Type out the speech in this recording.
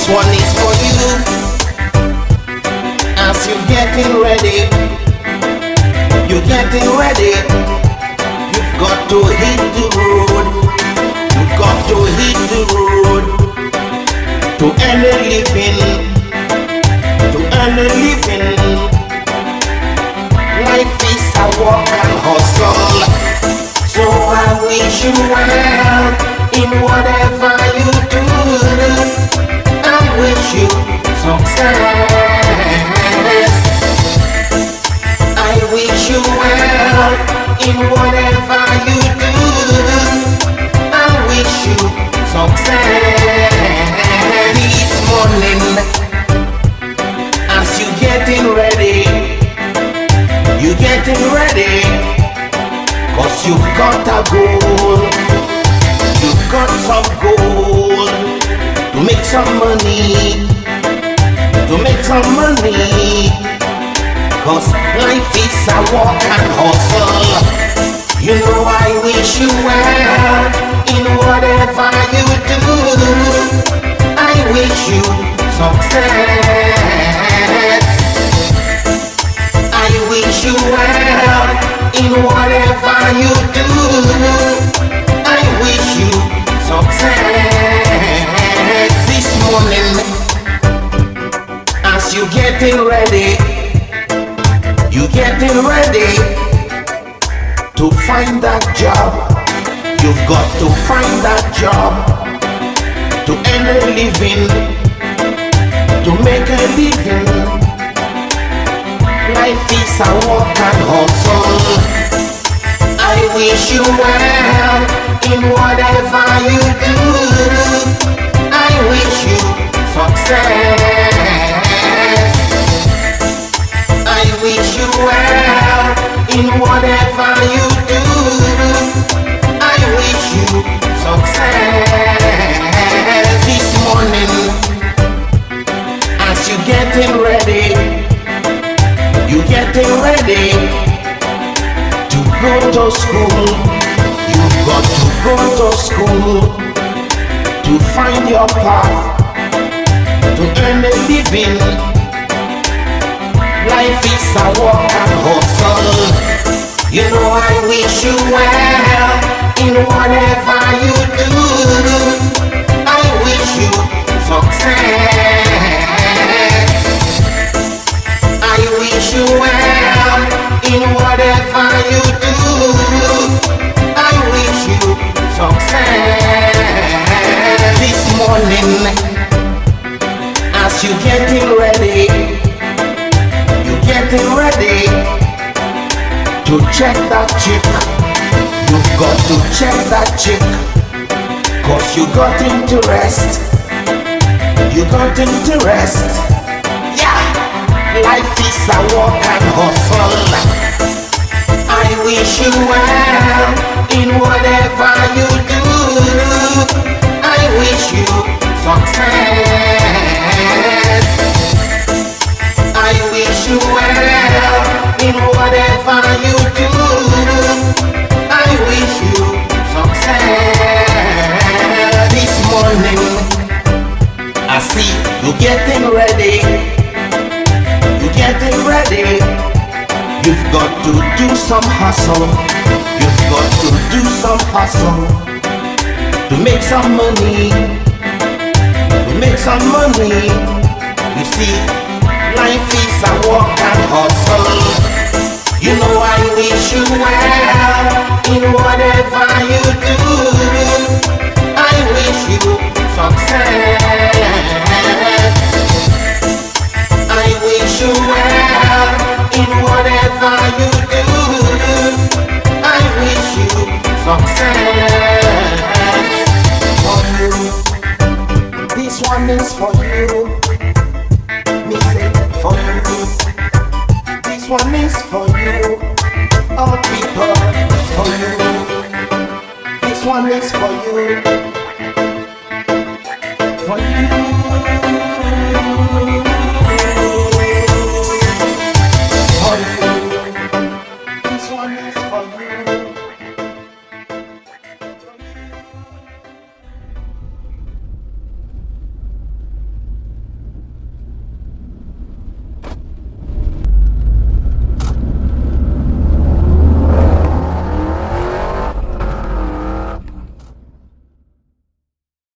This one is for you. As you're getting ready, you're getting ready. You've got to hit the road. You've got to hit the road to earn a living. To earn a living. Life is a walk and hustle. So I wish you well in whatever you do. I wish you success. I wish you well in whatever you do. I wish you success. This morning, as you getting ready, you getting ready, 'cause you've got a goal. You've got some goal to make some money. To make some money, 'cause life is a walk and hustle. You know I wish you well in whatever you do. I wish you success. I wish you well in whatever you do. I wish you success. This morning, as you getting ready, you getting ready to find that job. You've got to find that job to earn a living, to make a living. Life is a walk and hustle. I wish you well in whatever you do. I wish you success. I wish you well in whatever you do. I wish you success. This morning, as you getting ready, you getting ready to go to school. You've got to go to school to find your path, to earn a living. Life is a walk and hustle. You know I wish you well in whatever you do. I wish you success. I wish you well in whatever you do. I wish you success. This morning, as you getting ready, getting ready to check that chick. You've got to check that chick, 'cause you got interest. You got interest. Yeah, life is a walk and hustle. I wish you well in whatever you do. I wish you success. I wish you well in whatever you do. I wish you success. This morning, I see you getting ready. You getting ready. You've got to do some hustle. You've got to do some hustle to make some money. To make some money. You see, life is a walk and hustle. You know I wish you well in whatever you do. I wish you success. I wish you well in whatever you do. I wish you success. This one is for